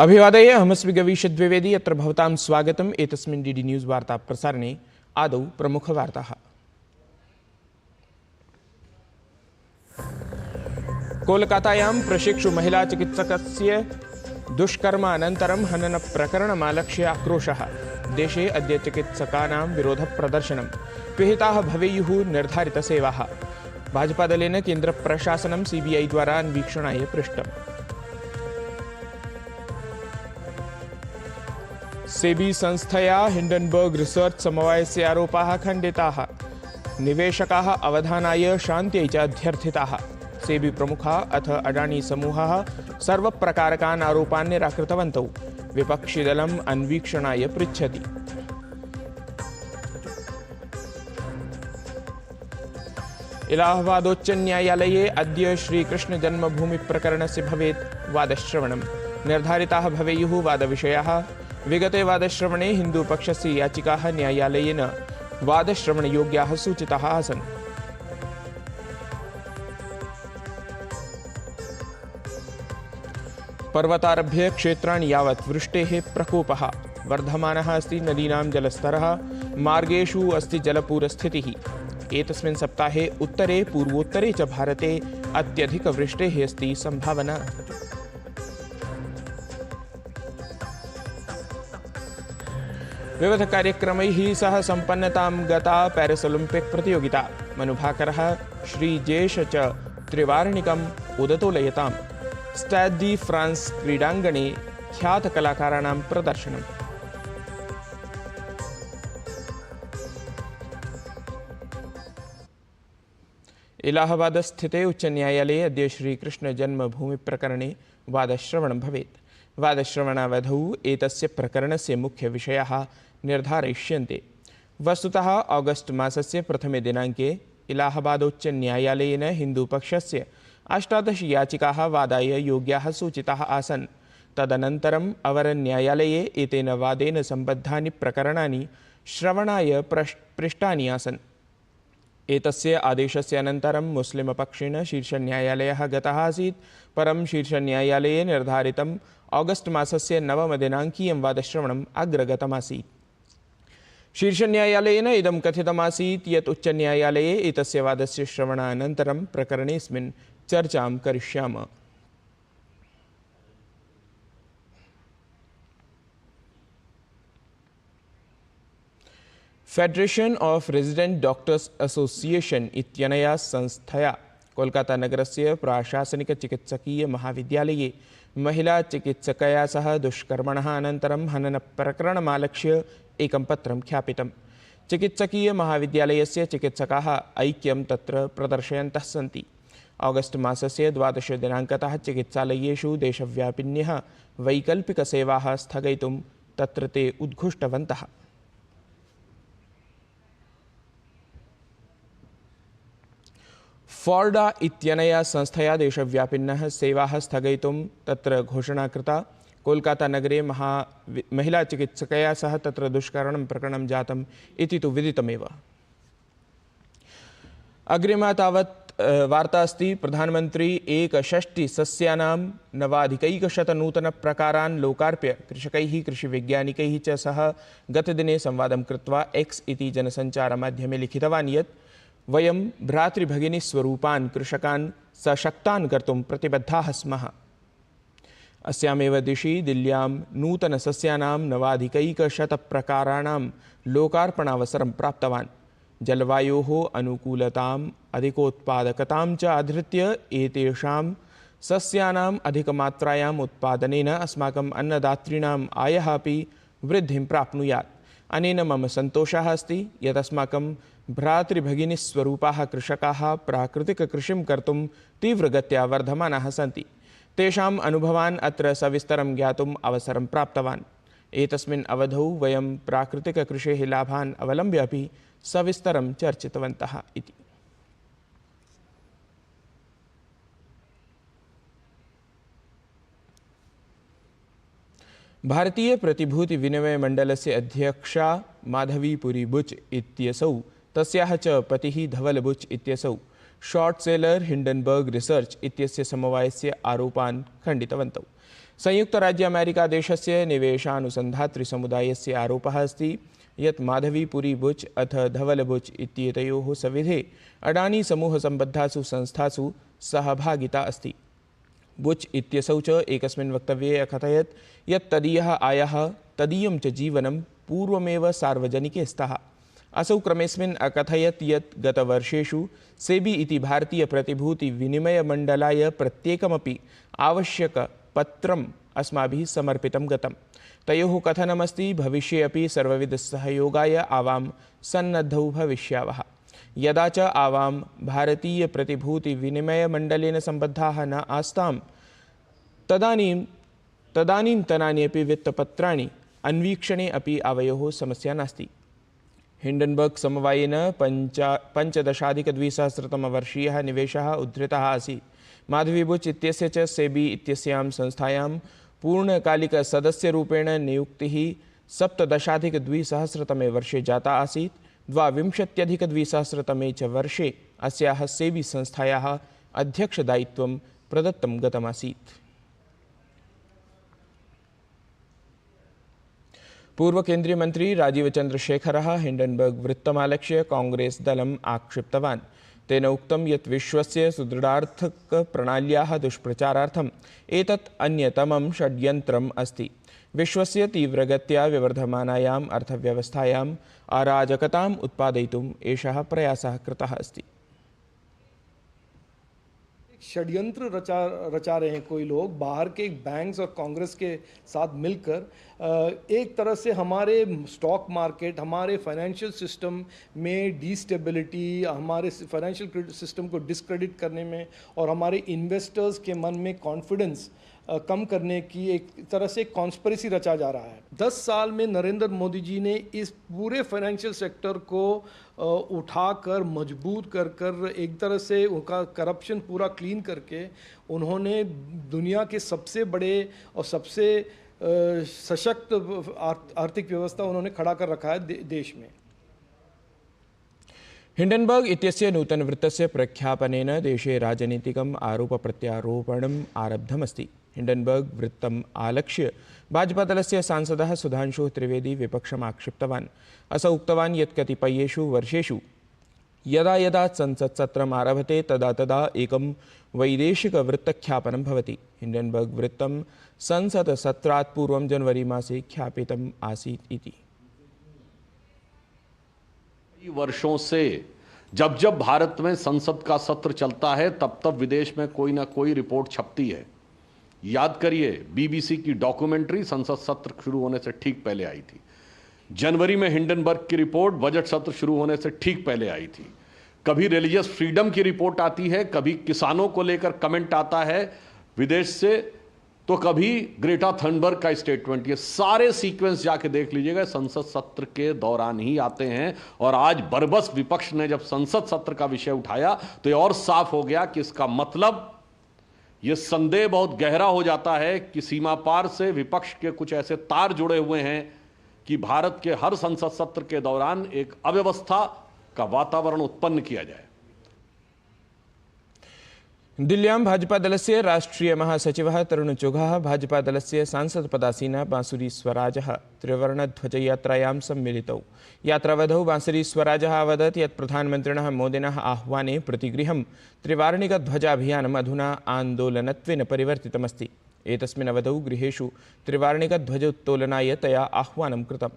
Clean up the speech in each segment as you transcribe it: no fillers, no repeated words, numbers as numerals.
अभिवादये अहमस्मि गवीश द्विवेदी। अत्र भवतां स्वागतम् एतस्मिन् डीडी न्यूज़ वार्ता प्रसारणे। आदौ प्रमुखवार्ताः। कोलकातायां प्रशिक्षु महिला चिकित्सकस्य दुष्कर्मानन्तरं हननप्रकरणमालक्ष्य आक्रोशः। देशे अद्य चिकित्सकानां विरोधप्रदर्शनं। पिहिताः भवेयुः निर्धारितसेवाः। भाजपादलेन केन्द्रप्रशासनं सीबीआई द्वारा अन्वीक्षणाय पृष्टम्। सेबी संस्थया हिंडनबर्ग रिसर्च समवायस्य आरोपाः खण्डिताः। निवेशकाः अवधानाय शान्त्यै च अध्यर्थिताः। सेबी प्रमुखः अथ अडानी समूहः सर्वप्रकारकान् आरोपान् निराकृतवन्तौ। विपक्षिदलम् अन्वीक्षणाय पृच्छति। इलाहाबादोच्चन्यायालये अद्य श्रीकृष्ण जन्मभूमि प्रकरणस्य भवेत् वादश्रवणम्। निर्धारिताः भवेयुः वादविषयाः। विगते वादश्रवणे हिन्दूपक्षस्य याचिकाः न्यायालयेन वादश्रवणयोग्याः सूचिताः आसन्। पर्वतारभ्य क्षेत्राणि यावत् वृष्टेः प्रकोपः। वर्धमानः अस्ति नदीनां जलस्तरः। मार्गेषु अस्ति जलपूरस्थितिः। एतस्मिन् सप्ताहे उत्तरे पूर्वोत्तरे च भारते अत्यधिकवृष्टेः अस्ति सम्भावना। विविध कार्यक्रमैः सह सम्पन्नतां गता पेरिस् ओलम्पिक् प्रतियोगिता। मनुभाकरः श्रीजेश च त्रिवार्णिकम् उदतोलयताम्। स्टाड् डी फ्रान्स् क्रीडाङ्गणे ख्यातकलाकाराणां प्रदर्शनम्। इलाहाबादस्थिते उच्चन्यायालये अद्य श्रीकृष्ण जन्मभूमि प्रकरणे वादश्रवणं भवेत्। वादश्रवणावधौ एतस्य प्रकरणस्य मुख्यविषयाः निर्धारयिष्यन्ते। वस्तुतः ऑगस्ट मासस्य प्रथमे दिनाङ्के इलाहाबादोच्चन्यायालयेन हिन्दूपक्षस्य 18 याचिकाः वादाय योग्याः सूचिताः आसन्। तदनन्तरम् अवरन्यायालये एतेन वादेन सम्बद्धानि प्रकरणानि श्रवणाय पृष्टानि आसन्। एतस्य आदेशस्य अनन्तरं मुस्लिमपक्षेण शीर्षन्यायालयः गतः आसीत्। परं शीर्षन्यायालये निर्धारितम् ऑगस्ट मासस्य 9 दिनाङ्कीयं वादश्रवणम् अग्रगतमासीत्। शीर्षन्यायालयेन इदं कथितमासीत् यत् उच्चन्यायालये एतस्य वादस्य श्रवणानन्तरं प्रकरणेऽस्मिन् चर्चां करिष्यामः। Federation of resident doctors association इत्यनया संस्थया कोलकातानगरस्य प्राशासनिकचिकित्सकीय महाविद्यालये महिला चिकित्सकया सह दुष्कर्मणः अनन्तरं हननप्रकरणमालक्ष्य एकं पत्रं ख्यापितम्। चिकित्सकीय महाविद्यालयस्य चिकित्सकाः ऐक्यं तत्र प्रदर्शयन्तः सन्ति। ऑगस्ट मासस्य 12 दिनाङ्कतः चिकित्सालयेषु देशव्यापिन्यः वैकल्पिकसेवाः स्थगयितुं तत्र ते उद्घुष्टवन्तः। फॉर्डा इत्यनया संस्थया देशव्यापिन्यः सेवाः स्थगयितुं तत्र घोषणा कृता। कोलकातानगरे महिलाचिकित्सकया सह तत्र दुष्करणं प्रकरणं जातम् इति तु विदितमेव। अग्रिमा तावत् वार्ता अस्ति। प्रधानमन्त्री 61 सस्यानां 9,100 नूतनप्रकारान् लोकार्प्य कृषकैः कृषिवैज्ञानिकैः च सह गतदिने संवादं कृत्वा एक्स इति जनसञ्चारमाध्यमे लिखितवान् यत् वयं भ्रातृभगिनीस्वरूपान् कृषकान् सशक्तान् कर्तुं प्रतिबद्धाः स्मः। अस्यामेव दिशि दिल्ल्यां नूतनसस्यानां 9,100 प्रकाराणां लोकार्पणावसरं प्राप्तवान्। जलवायोः अनुकूलताम् अधिकोत्पादकतां च आधृत्य एतेषां सस्यानाम् अधिकमात्रायाम् उत्पादनेन अस्माकम् अन्नदातॄणाम् आयः अपि वृद्धिं प्राप्नुयात्। अनेन मम सन्तोषः अस्ति यत् अस्माकं भ्रातृभगिनीस्वरूपाः कृषकाः प्राकृतिककृषिं कर्तुं तीव्रगत्या वर्धमानाः सन्ति। तेषाम् अनुभवान् अत्र सविस्तरं ज्ञातुम् अवसरं प्राप्तवान्। एतस्मिन् अवधौ वयं प्राकृतिककृषेः लाभान् अवलम्ब्य अपि सविस्तरं चर्चितवन्तः इति। भारतीय प्रतिभूति विनिमय मंडलस्य अध्यक्षा माधवी पुरी बुच इत्यसौ तस्याः च पतिः धवल बुच इत्यसौ शॉर्ट सेलर हिंडनबर्ग रिसर्च इत्यस्य समवायस्य आरोपान् खण्डितवन्तौ। संयुक्तराज्य अमेरिकादेशस्य निवेशानुसन्धातृसमुदायस्य आरोपः अस्ति यत् माधवीपुरी बुच् अथ धवल बुच् इत्येतयोः सविधे अडानी समूहसम्बद्धासु संस्थासु सहभागिता अस्ति। बुच् इत्यसौ च एकस्मिन् वक्तव्ये अकथयत् यत् तदीयः आयः तदीयं च जीवनं पूर्वमेव सार्वजनिके स्तः। असौ क्रमेऽस्मिन् अकथयत् यत् गतवर्षेषु सेबी इति भारतीयप्रतिभूतिविनिमयमण्डलाय प्रत्येकमपि आवश्यकपत्रम् अस्माभिः समर्पितं गतम्। तयोः कथनमस्ति भविष्ये अपि सर्वविधसहयोगाय आवां सन्नद्धौ भविष्यावः। यदा च आवां भारतीयप्रतिभूतिविनिमयमण्डलेन सम्बद्धाः न आस्तां तदानीन्तनानि अपि वित्तपत्राणि अन्वीक्षणे अपि आवयोः समस्या नास्ति। हिंडनबर्ग समवायेन 15-द्विसहस्रतमवर्षीयः निवेशः उद्धृतः आसीत्। माधवी बुच् इत्यस्य च सेबी इत्यस्यां संस्थायां पूर्णकालिकसदस्यरूपेण नियुक्तिः 17-द्विसहस्रतमे वर्षे जाता आसीत्। 20-द्विसहस्रतमे च वर्षे अस्याः सेबी संस्थायाः अध्यक्षदायित्वं प्रदत्तं गतमासीत्। पूर्वकेन्द्रीयमन्त्री राजीव चन्द्रशेखरः हिंडनबर्ग वृत्तमालक्ष्य कांग्रेस दलम् आक्षिप्तवान्। तेन उक्तं यत् विश्वस्य सुदृढार्थकप्रणाल्याः दुष्प्रचारार्थम् एतत् अन्यतमं षड्यन्त्रम् अस्ति। विश्वस्य तीव्रगत्या विवर्धमानायाम् अर्थव्यवस्थायाम् अराजकताम् उत्पादयितुम् एषः प्रयासः कृतः अस्ति। षड्यंत्र रचा रहे हैं कोई लोग बाहर के बैंक्स और कांग्रेस के साथ मिलकर एक तरह से हमारे स्टॉक मार्केट, हमारे फाइनेंशियल सिस्टम में डिस्टेबिलिटी, हमारे फाइनेंशियल सिस्टम को डिस्क्रेडिट करने में और हमारे इन्वेस्टर्स के मन में कॉन्फिडेंस कम करने की एक तरह से कॉन्स्पिरेसी रचा जा रहा है। 10 साल में नरेंद्र मोदी जी ने इस पूरे फाइनेंशियल सेक्टर को उठाकर मजबूत कर एक तरह से उनका करप्शन पूरा क्लीन करके उन्होंने दुनिया के सबसे बड़े और सबसे सशक्त आर्थिक व्यवस्था उन्होंने खड़ा कर रखा है देश में। हिंडनबर्ग इत्यस्य नूतनवृत्तस्य प्रख्यापनेन देशे राजनीतिकम् आरोपप्रत्यारोपणम् आरब्धमस्ति। हिंडनबर्ग वृत्तम् आलक्ष्य भाजपादलस्य सांसदः सुधांशुः त्रिवेदी विपक्षम् आक्षिप्तवान्। असौ उक्तवान् यत् कतिपयेषु वर्षेषु यदा यदा संसत्सत्रम् आरभते तदा तदा एकं वैदेशिकवृत्तख्यापनं भवति। हिंडनबर्ग वृत्तं संसत्सत्रात् पूर्वं जनवरी मासे ख्यापितम् आसीत् इति। वर्षों से जब जब भारत में संसद का सत्र चलता है तब तब विदेश में कोई ना कोई रिपोर्ट छपती है। याद करिए, बीबीसी की डॉक्यूमेंट्री संसद सत्र शुरू होने से ठीक पहले आई थी। जनवरी में हिंडनबर्ग की रिपोर्ट बजट सत्र शुरू होने से ठीक पहले आई थी। कभी रिलीजियस फ्रीडम की रिपोर्ट आती है, कभी किसानों को लेकर कमेंट आता है विदेश से, तो कभी ग्रेटा थनबर्ग का स्टेटमेंट। ये सारे सीक्वेंस जाके देख लीजिएगा, संसद सत्र के दौरान ही आते हैं। और आज बरबस विपक्ष ने जब संसद सत्र का विषय उठाया तो ये और साफ हो गया कि इसका मतलब ये संदेह बहुत गहरा हो जाता है कि सीमा पार से विपक्ष के कुछ ऐसे तार जुड़े हुए हैं कि भारत के हर संसद सत्र के दौरान एक अव्यवस्था का वातावरण उत्पन्न किया जाए। दिल्ल्यां भाजपादलस्य राष्ट्रीय महासचिवः तरुणचोघः भाजपादलस्य सांसदपदासीनः बांसुरी स्वराजः त्रिवर्णध्वजयात्रायां सम्मिलितौ। यात्रावधौ बांसुरी स्वराजः अवदत् यत् प्रधानमन्त्रिणः मोदिनः आह्वाने प्रतिगृहं त्रिवार्णिकध्वजाभियानम् अधुना आन्दोलनत्वेन परिवर्तितमस्ति। एतस्मिन् अवधौ गृहेषु त्रिवार्णिकध्वजोत्तोलनाय तया आह्वानं कृतम्।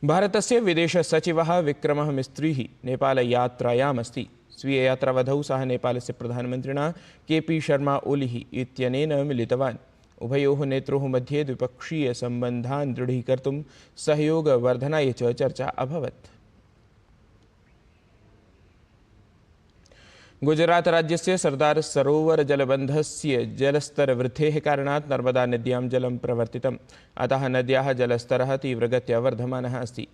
भारतस्य विदेशसचिवः विक्रमः मिस्त्री नेपालयात्रायामस्ति। स्वीययात्रावधौ सः नेपालस्य प्रधानमन्त्रिणा केपी शर्मा ओलिः इत्यनेन मिलितवान्। उभयोः नेत्रोः मध्ये द्विपक्षीयसम्बन्धान् दृढीकर्तुं सहयोगवर्धनाय च चर्चा अभवत्। गुजरात राज्यस्य सरदार सरोवर जलबन्धस्य जलस्तरवृद्धेः कारणात् नर्मदा नद्यां जलं प्रवर्तितम्। अतः नद्याः जलस्तरः तीव्रगत्या वर्धमानः अस्ति।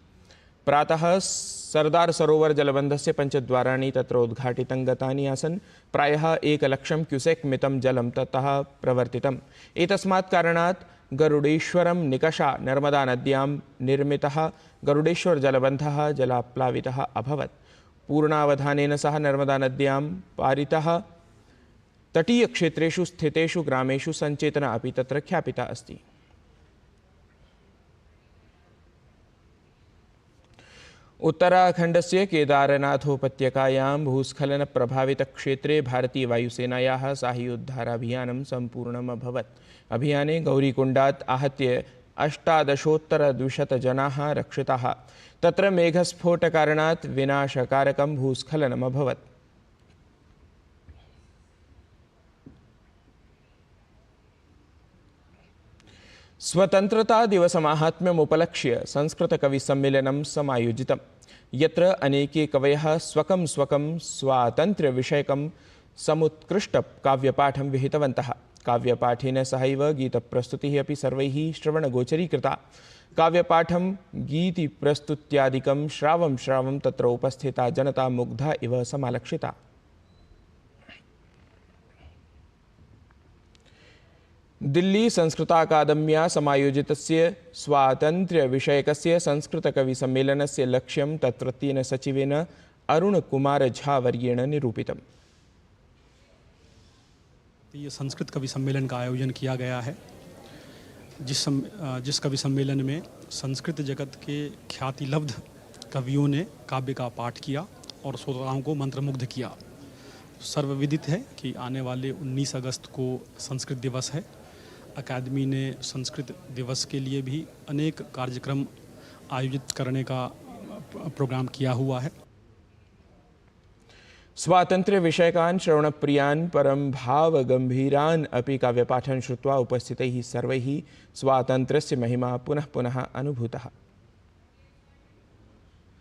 प्रातः सरदार सरोवर जलबन्धस्य 5 द्वाराणि तत्र उद्घाटितं गतानि आसन्। प्रायः 1 लक्षं क्यूसेक् मितं जलं ततः प्रवर्तितम्। एतस्मात् कारणात् गरुडेश्वरं निकषा नर्मदानद्यां निर्मितः गरुडेश्वरजलबन्धः जलाप्लावितः अभवत्। पूर्णावधानेन सह नर्मदानद्यां पारितः तटीयक्षेत्रेषु स्थितेषु ग्रामेषु सञ्चेतना अपि तत्र ख्यापिता अस्ति। उत्तराखण्डस्य केदारनाथोपत्यकायां भूस्खलनप्रभावितक्षेत्रे भारतीयवायुसेनायाः साहाय्योद्धाराभियानं सम्पूर्णम् अभवत्। अभियाने गौरीकुण्डात् आहत्य 18,200 जनाः रक्षिताः। तत्र मेघस्फोटकारणात् विनाशकारकं भूस्खलनम् अभवत्। स्वतंत्रता दिवसमाहात्म्यमुपलक्ष्य संस्कृतकविसम्मेलनं समायोजितम्, यत्र अनेके कवयः स्वकं स्वातन्त्र्यविषयकं समुत्कृष्टकाव्यपाठं विहितवन्तः। काव्यपाठेन सहैव गीतप्रस्तुतिः अपि सर्वैः श्रवणगोचरीकृता। काव्यपाठं गीतिप्रस्तुत्यादिकं श्रावं तत्र उपस्थिता जनता मुग्धा इव समालक्षिता। दिल्ली संस्कृताकादम्या समायोजितस्य स्वातन्त्र्यविषयकस्य संस्कृतकविसम्मेलनस्य लक्ष्यं तत्रत्येन सचिवेन अरुणकुमार झा वर्येण निरूपितम्। ये संस्कृत कवि सम्मेलन का आयोजन किया गया है, जिस कवि सम्मेलन में संस्कृत जगत के ख्यातिलब्ध कवियों ने काव्य का पाठ किया और श्रोताओं को मंत्रमुग्ध किया। सर्वविदित है कि आने वाले 19 अगस्त को संस्कृत दिवस है। अकादमी ने संस्कृत दिवस के लिए भी अनेक कार्यक्रम आयोजित करने का प्रोग्राम किया हुआ है। स्वातन्त्र्यविषयकान् श्रवणप्रियान् परं भावगम्भीरान् अपि काव्यपाठं श्रुत्वा उपस्थितैः सर्वैः स्वातन्त्र्यस्य महिमा पुनः पुनः अनुभूतः।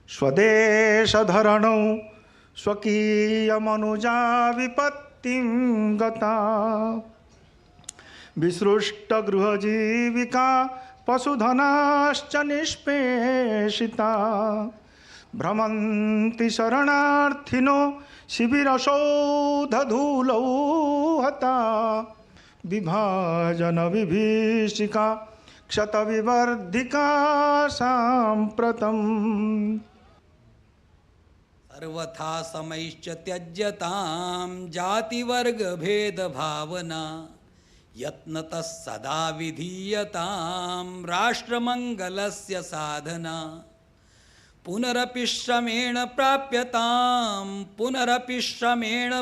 स्वदेशधरणौ स्वकीयमनुजा विपत्तिं गता, विसृष्टगृहजीविका पशुधनाश्च निष्पेषिता, भ्रमन्ति शरणार्थिनो शिबिरसौधधूलौ हता, विभाजन विभीषिका क्षतविवर्धिका साम्प्रतम्। सर्वथा समैश्च त्यज्यतां जातिवर्गभेदभावना, यत्नतः सदा विधीयतां राष्ट्रमङ्गलस्य साधना। पुनरपि श्रमेण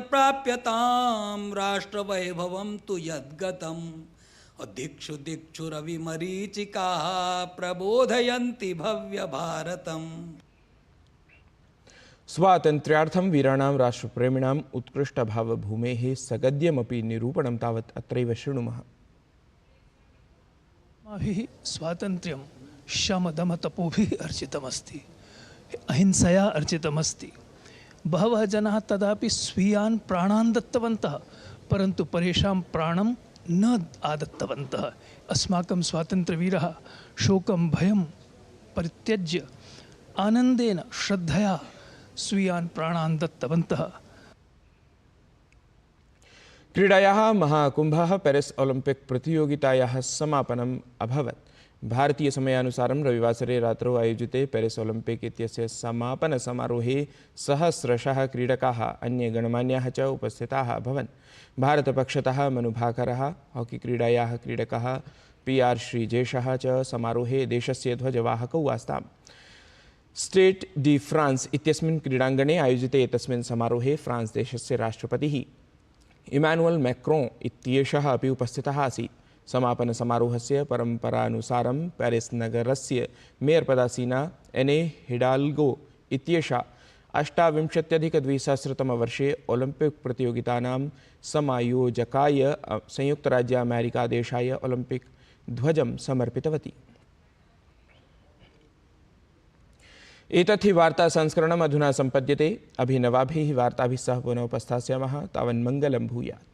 प्राप्यतां राष्ट्रवैभवं तु यद्गतम्। दिक्षु दिक्षु रविमरीचिकाः प्रबोधयन्ति भव्यभारतम्। स्वातन्त्र्यार्थं वीराणां राष्ट्रप्रेमिणाम् उत्कृष्टभावभूमेः सगद्यमपि निरूपणं तावत् अत्रैव शृणुमः। अस्माभिः स्वातन्त्र्यं शमदमतपोभिः अर्जितमस्ति, अहिंसया अर्जितमस्ति। बहवः जनाः तदापि स्वीयान् प्राणान् दत्तवन्तः, परन्तु परेषां प्राणं न आदत्तवन्तः। अस्माकं स्वातन्त्र्यवीरः शोकं भयं परित्यज्य आनन्देन श्रद्धया स्वीयान् प्राणान् दत्तवन्तः। क्रीडायाः महाकुम्भः पेरिस् ओलम्पिक् प्रतियोगितायाः समापनम् अभवत्। भारतीयसमयानुसारं रविवासरे रात्रौ आयोजिते पेरिस् ओलम्पिक् इत्यस्य समापनसमारोहे सहस्रशः क्रीडकाः अन्ये गणमान्याः च उपस्थिताः अभवन्। भारतपक्षतः मनुभाकरः, हॉकीक्रीडायाः क्रीडकः PR श्रीजेशः च समारोहे देशस्य ध्वजवाहकौ आस्ताम्। स्टेट् डी फ्रांस् इत्यस्मिन् क्रीडाङ्गणे आयोजिते एतस्मिन् समारोहे फ्रांस् देशस्य राष्ट्रपतिः इमानुएल् मैक्रोन् इत्येषः अपि उपस्थितः आसीत्। समापनसमारोहस्य परम्परानुसारं पेरिस् नगरस्य मेयर् पदासीना एने हिडाल्गो इत्येषा 28-2000 ओलम्पिक् प्रतियोगितानां समायोजकाय संयुक्तराज्य-अमेरिकादेशाय ओलम्पिक् ध्वजं समर्पितवती। एतत् हि वार्तासंस्करणम् अधुना सम्पद्यते। अभिनवाभिः वार्ताभिः सह पुनः उपस्थास्यामः। तावन्मङ्गलं भूयात्।